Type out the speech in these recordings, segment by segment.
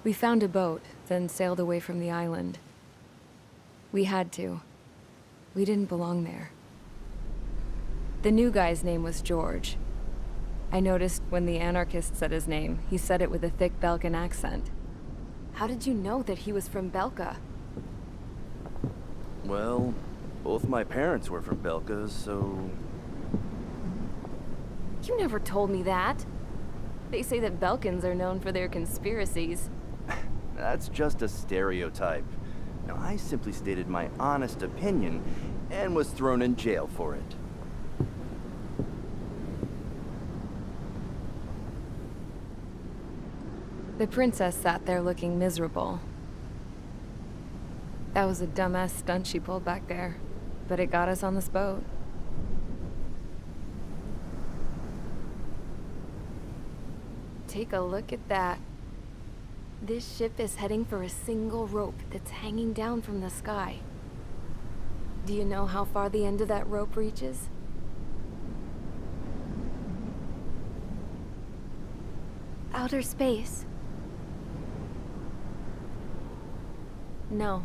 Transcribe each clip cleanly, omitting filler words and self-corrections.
We found a boat, then sailed away from the island. We had to. We didn't belong there. The new guy's name was George. I noticed when the anarchist said his name, he said it with a thick Belkan accent. How did you know that he was from Belka? Well, both my parents were from Belka, so... You never told me that. They say that Belkans are known for their conspiracies. That's just a stereotype. Now, I simply stated my honest opinion and was thrown in jail for it. The princess sat there looking miserable. That was a dumbass stunt she pulled back there, but it got us on this boat. Take a look at that. This ship is heading for a single rope that's hanging down from the sky. Do you know how far the end of that rope reaches? Outer space. No.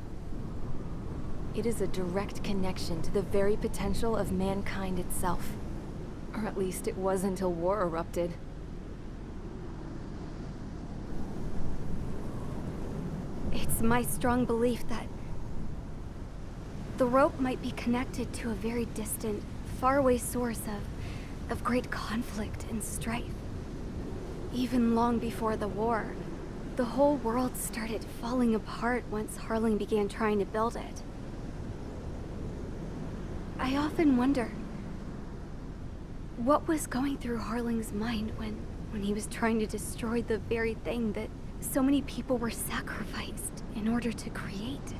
It is a direct connection to the very potential of mankind itself. Or at least it was until war erupted. It's my strong belief that the rope might be connected to a very distant, faraway source of great conflict and strife. Even long before the war, the whole world started falling apart once Harling began trying to build it. I often wonder what was going through Harling's mind when he was trying to destroy the very thing that so many people were sacrificed in order to create.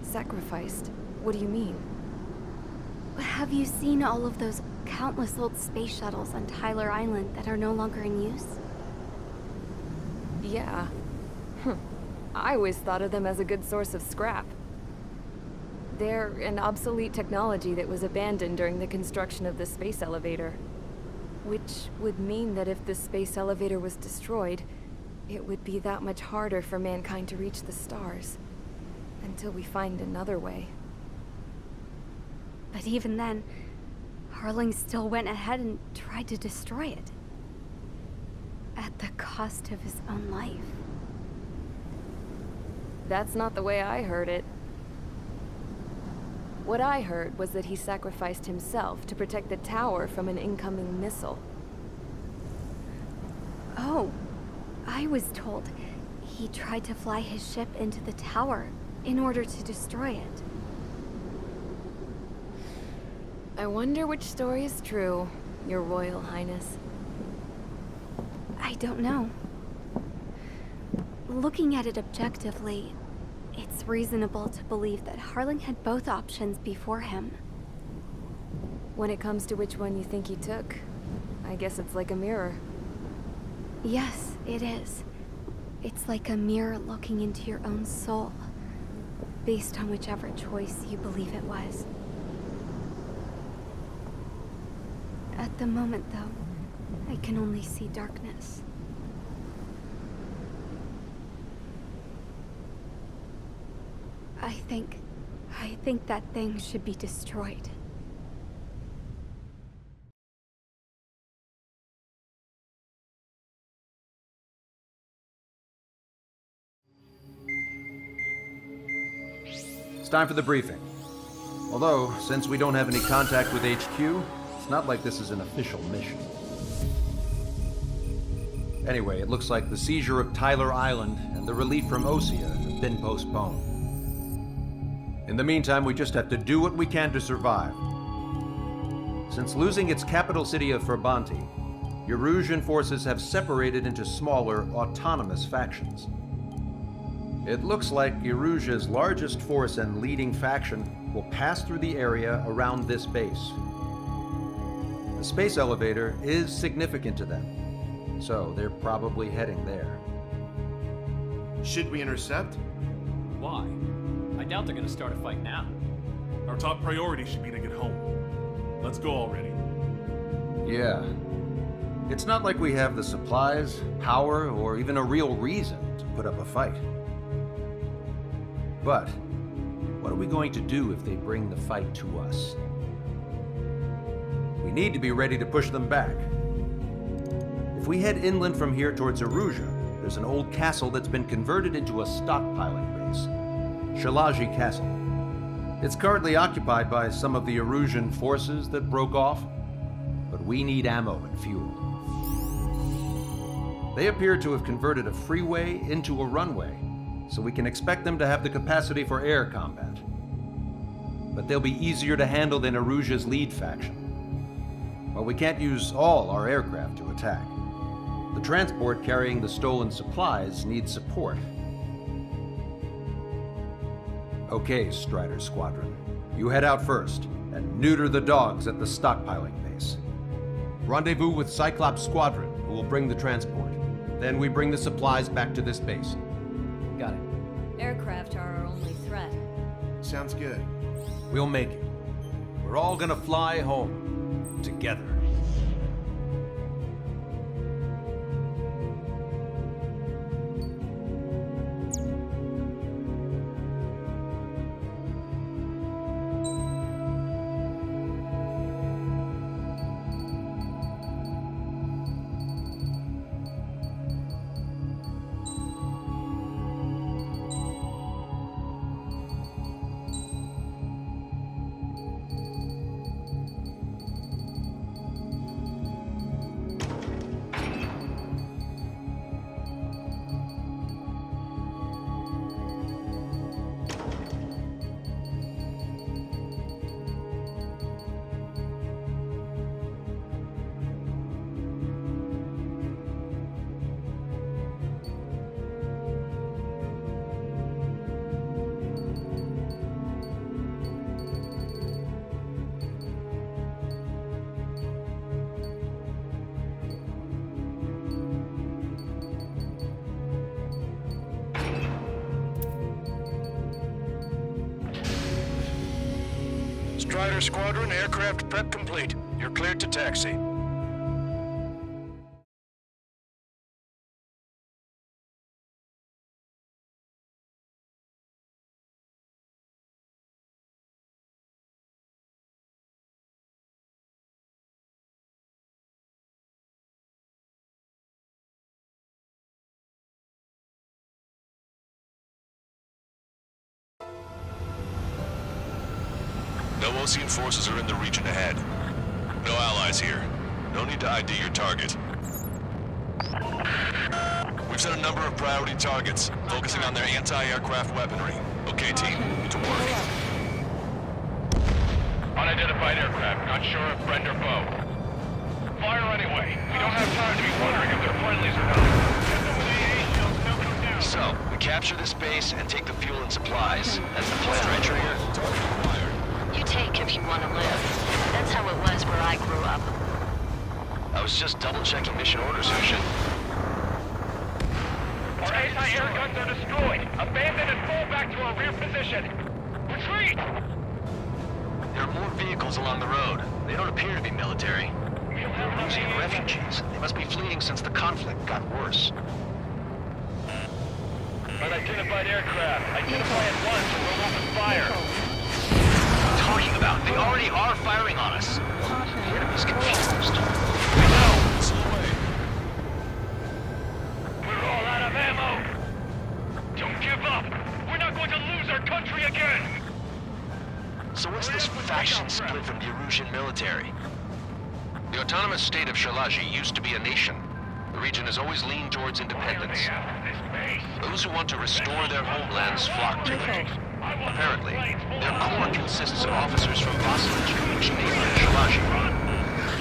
Sacrificed? What do you mean? Have you seen all of those countless old space shuttles on Tyler Island that are no longer in use? Yeah. I always thought of them as a good source of scrap. They're an obsolete technology that was abandoned during the construction of the space elevator. Which would mean that if the space elevator was destroyed, it would be that much harder for mankind to reach the stars. Until we find another way. But even then, Harling still went ahead and tried to destroy it. At the cost of his own life. That's not the way I heard it. What I heard was that he sacrificed himself to protect the tower from an incoming missile. Oh, I was told he tried to fly his ship into the tower in order to destroy it. I wonder which story is true, Your Royal Highness. I don't know. Looking at it objectively, it's reasonable to believe that Harling had both options before him. When it comes to which one you think he took, I guess it's like a mirror. Yes, it is. It's like a mirror looking into your own soul, based on whichever choice you believe it was. At the moment, though, I can only see darkness. I think that thing should be destroyed. It's time for the briefing. Although, since we don't have any contact with HQ, it's not like this is an official mission. Anyway, it looks like the seizure of Tyler Island and the relief from Osea have been postponed. In the meantime, we just have to do what we can to survive. Since losing its capital city of Ferbanti, Erusian forces have separated into smaller, autonomous factions. It looks like Erusia's largest force and leading faction will pass through the area around this base. The space elevator is significant to them, so they're probably heading there. Should we intercept? Why? I doubt they're gonna start a fight now. Our top priority should be to get home. Let's go already. Yeah. It's not like we have the supplies, power, or even a real reason to put up a fight. But what are we going to do if they bring the fight to us? We need to be ready to push them back. If we head inland from here towards Erusia, there's an old castle that's been converted into a stockpiling base. Shalaji Castle. It's currently occupied by some of the Erusian forces that broke off, but we need ammo and fuel. They appear to have converted a freeway into a runway, so we can expect them to have the capacity for air combat. But they'll be easier to handle than Erusia's lead faction. But we can't use all our aircraft to attack. The transport carrying the stolen supplies needs support. Okay, Strider Squadron. You head out first and neuter the dogs at the stockpiling base. Rendezvous with Cyclops Squadron, who will bring the transport. Then we bring the supplies back to this base. Got it. Aircraft are our only threat. Sounds good. We'll make it. We're all gonna fly home together. Strider Squadron, aircraft prep complete. You're cleared to taxi. No Osean forces are in the region ahead. No allies here. No need to ID your target. We've set a number of priority targets, focusing on their anti-aircraft weaponry. Okay, team, to work. Unidentified aircraft, not sure if friend or foe. Fire anyway. We don't have time to be wondering if they're friendlies or not. So, we capture this base and take the fuel and supplies. That's the plan, right, Trigger? You take if you want to live. That's how it was where I grew up. I was just double-checking mission orders, Hushin. Our anti-air guns are destroyed. Abandon and fall back to our rear position. Retreat! There are more vehicles along the road. They don't appear to be military. They're losing refugees. They must be fleeing since the conflict got worse. Unidentified aircraft. Identify at once or we'll open fire. What are you talking about? They already are firing on us. The enemy's confused. We know. We're all out of ammo. Don't give up. We're not going to lose our country again. So what's this faction split from the Erusian military? The autonomous state of Shalaji used to be a nation. The region has always leaned towards independence. Those who want to restore their homelands flock to it. Apparently, their core consists of officers from Vasily, which neighbor Shalaji.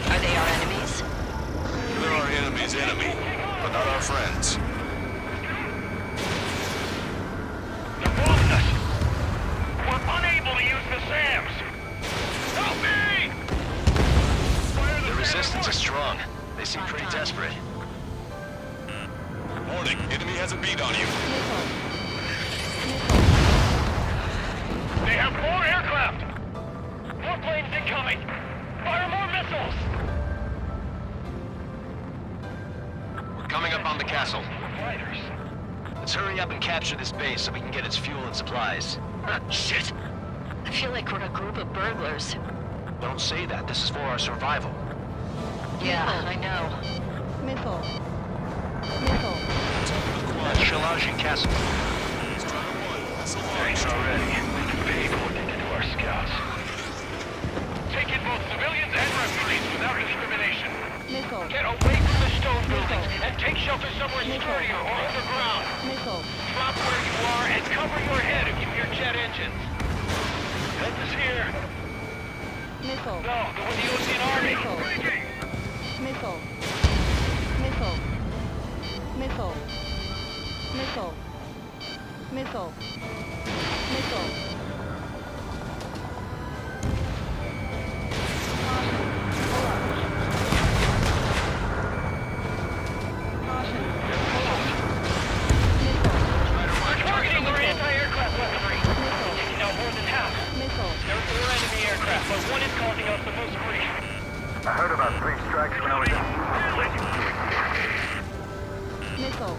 Are they our enemies? They're our enemy's enemy, but not our friends. They're blocking us. We're unable to use the SAMs. Help me! The resistance is strong. They seem pretty desperate. Warning, enemy has a beat on you. They have more aircraft! More planes incoming! Fire more missiles! up on the castle. Let's hurry up and capture this base so we can get its fuel and supplies. Shit! I feel like we're a group of burglars. Don't say that. This is for our survival. Yeah, I know. Missile. That's Shalaji Castle. Thanks already. We can pay according to our scouts. Take in both civilians and refugees without discrimination. Missile. Get away from the stone buildings and take shelter somewhere sturdier or underground. Missile. Drop where you are and cover your head if you hear jet engines. Help is here. Missile. No, go with the Ocean Army. Breaking. Missile. Missile. Missile. Missile. Missile. Missile. Targeting our anti-aircraft weaponry. Taking out more than half. There are 4 enemy aircraft, but one is causing us the most grief. I heard about 3 strikes when I was Missile.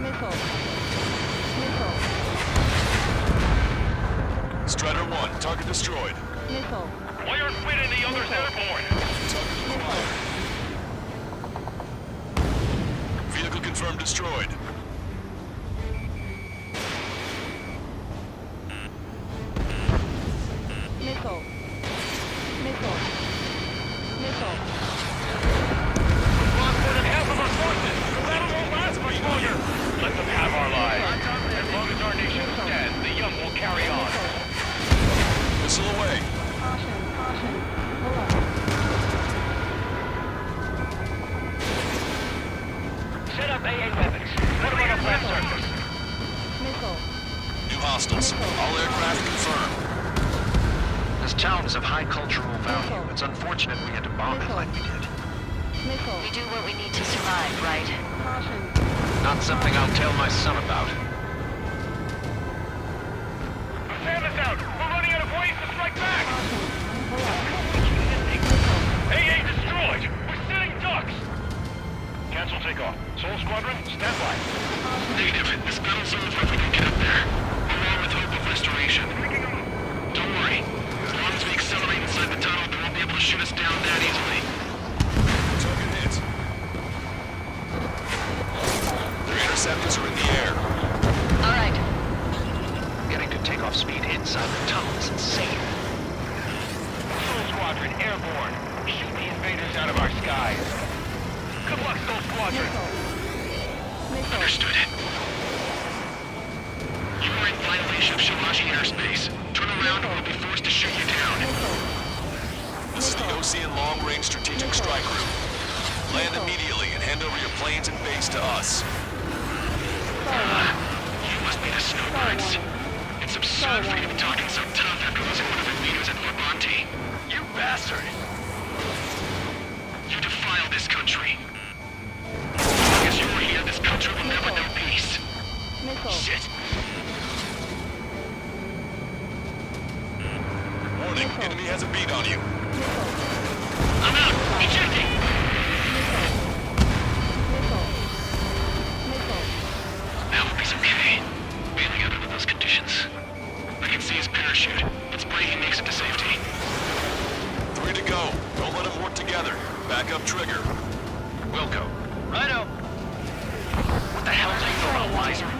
Missile. Missile. Strider 1, target destroyed. Missile. Wire split and the others airborne. Vehicle confirmed destroyed. Missile. Missile. Missile. Lost more than half of our forces. The battle won't last much longer. Let them have our lives. As long as our nation stands, the young will carry on. Missile away. Caution. Caution. Hold up. Set up AA weapons. Put them on a flat surface. Missile. New hostiles. All aircraft confirmed. This town is of high cultural value. It's unfortunate we had to bomb it like we did. Missile. We do what we need to survive, right? Caution. Not something I'll tell my son about. The SAM is out. We're running out of ways to strike back. AA destroyed. We're sitting ducks. Cancel takeoff. Soul Squadron, stand by. Negative. This battle's over if we can get up there. Along with hope of restoration. Don't worry. As long as we accelerate inside the tunnel, they won't be able to shoot us down that easily. Target hit. Their interceptors are in the air. All right. Getting to takeoff speed inside the tunnel is insane. Soul Squadron, airborne. Shoot the invaders out of our skies. Good luck, Soul Squadron. Missile. Understood. You are in violation of Shalaji airspace. Turn around or we'll be forced to shoot you down. This is the Ocean Long Range Strategic Strike Group. Land immediately and hand over your planes and base to us. You must be the snowbirds. It's absurd for you to be talking so tough after losing one of your leaders at Orbanti. You bastard! You defile this country. As long as you're here, this country will never know peace. Missile. Shit! Warning, enemy has a beat on you. I'm out! Ejecting! I hope he's okay. Bailing out under those conditions. I can see his parachute. Let's pray he makes it to safety. 3 to go. Don't let them work together. Back up trigger. Wilco. Righto. What the hell do you know about Weiser?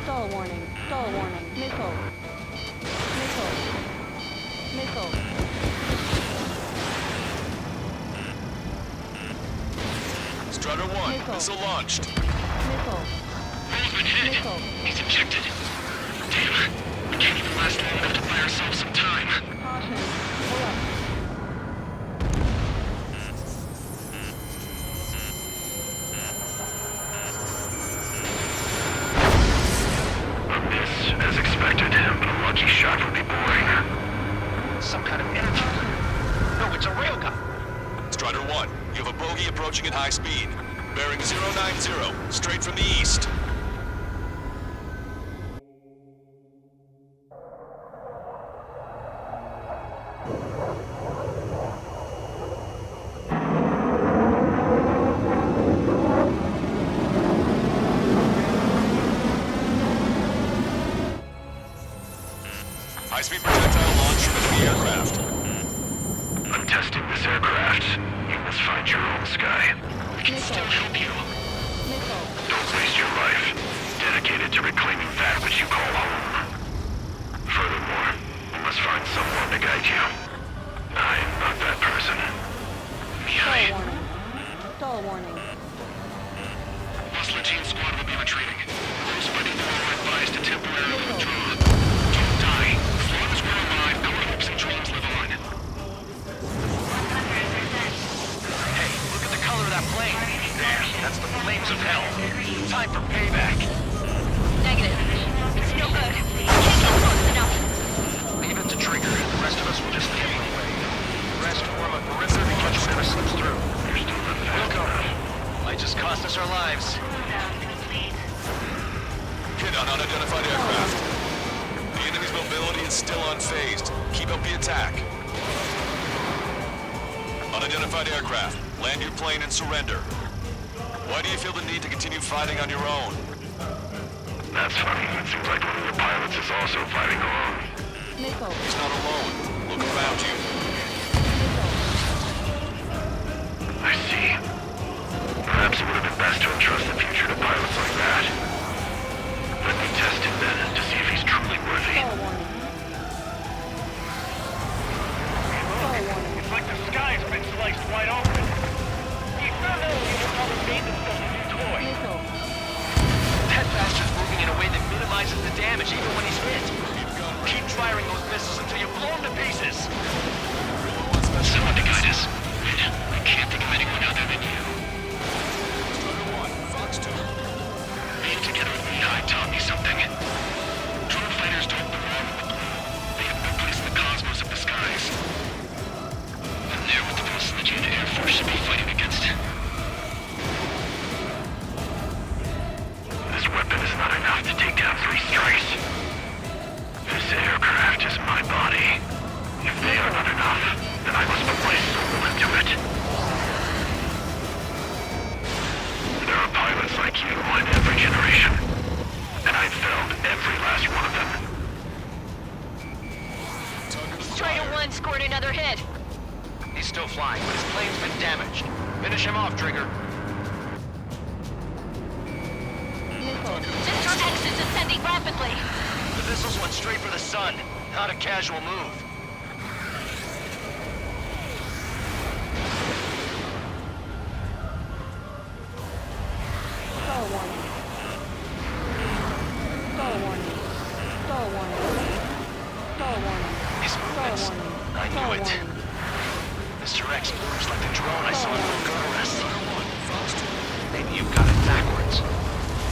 Stall warning. Stall warning. Missile. Missile. Missile. Strider 1, missile launched. Missile. Roll's been hit. Missile. He's ejected. Damn. We can't even last long enough to buy ourselves some time. Caution. Hold up. This, as expected, but a lucky shot would be boring. Some kind of energy. No, it's a railgun. Strider 1, you have a bogey approaching at high speed. Bearing 090, straight from the east. High-speed projectile launch from enemy aircraft. I'm testing this aircraft. You must find your own sky. We can still help you. Don't waste your life. Dedicated to reclaiming that which you call home. Furthermore, you must find someone to guide you. I am not that person. Mirai. Stall warning. Muscle team squad will be retreating. Those spreading below are advised to temporarily withdraw. Don't die. As long as we're alive, our hopes and dreams live on. Hey, look at the color of that plane. There, that's the flames of hell. Time for payback. Negative. It's no good. Can't get close enough. Leave it to Trigger. The rest of us will just get in the way. The rest form a perimeter in case whatever slips through. You're still not fast We'll go. enough. Might just cost us our lives. Hit on unidentified aircraft. The enemy's mobility is still unfazed. Keep up the attack. Unidentified aircraft. Land your plane and surrender. Why do you feel the need to continue fighting on your own? That's funny. It seems like one of your pilots is also fighting alone. He's not alone. Look around you. I see. Perhaps it would have been best to entrust the future to pilots like that. Let me test him then to see if he's truly worthy. It's like the sky's been sliced wide open. We found out how the made themselves a new toy. That bastard's moving in a way that minimizes the damage even when he's hit. Keep firing those missiles until you blow them to pieces. Someone to guide us. I can't think of anyone other than you. Being together with Mirai taught me something. Drone fighters don't belong with the blue. They have no place in the cosmos of the skies. And they're what the forces of the Jade Air Force should be fighting against. This weapon is not enough to take down 3 strikes. This aircraft is my body. If they are not enough, then I must put my soul into it. There are pilots like you in every generation, and I've felled every last one of them. Strider 1 scored another hit. He's still flying, but his plane's been damaged. Finish him off, Trigger. Mr. X is ascending rapidly. The missiles went straight for the sun. Not a casual move. Stall warning. Stall warning. Stall warning. Stall warning. These movements. I knew it. Mr. X moves like the drone I saw in Vulgaris. Maybe you've got it backwards.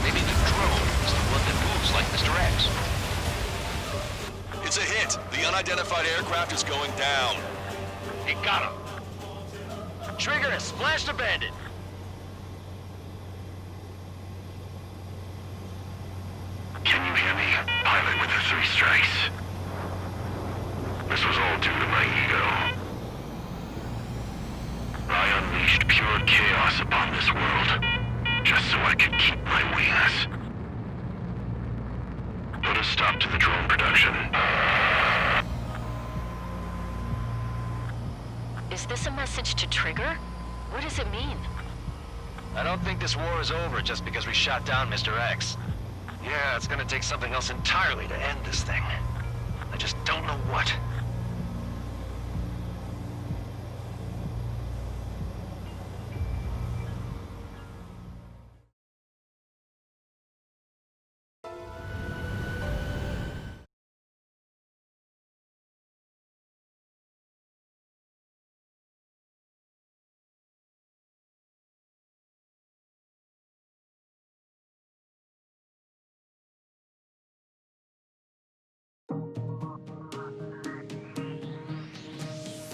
Maybe the drone is the one that moves like Mr. X. It's a hit. The unidentified aircraft is going down. You got him. Trigger has splashed a bandit. Can you hear me, pilot with the 3 strikes? This was all due to my ego. I unleashed pure chaos upon this world, just so I could keep my wings. Put a stop to the drone production. Is this a message to Trigger? What does it mean? I don't think this war is over just because we shot down Mr. X. Yeah, it's gonna take something else entirely to end this thing. I just don't know what.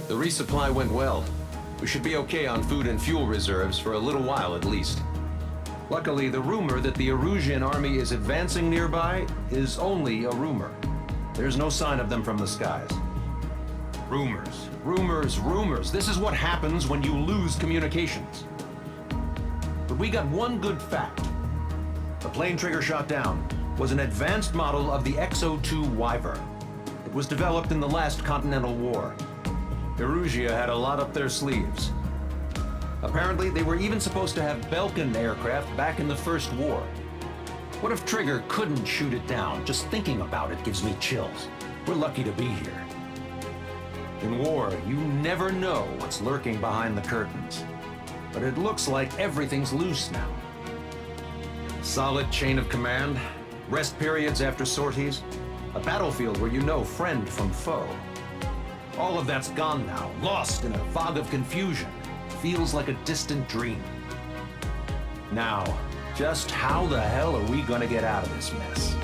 The resupply went well. We should be okay on food and fuel reserves for a little while at least. Luckily, the rumor that the Erusian army is advancing nearby is only a rumor. There's no sign of them from the skies. Rumors, rumors, rumors. This is what happens when you lose communications. But we got one good fact. The plane Trigger shot down was an advanced model of the X-02 Wyvern. It was developed in the last Continental War. Erusia had a lot up their sleeves. Apparently, they were even supposed to have Belkin aircraft back in the First War. What if Trigger couldn't shoot it down? Just thinking about it gives me chills. We're lucky to be here. In war, you never know what's lurking behind the curtains. But it looks like everything's loose now. Solid chain of command, rest periods after sorties, a battlefield where you know friend from foe. All of that's gone now, lost in a fog of confusion. Feels like a distant dream. Now, just how the hell are we gonna get out of this mess?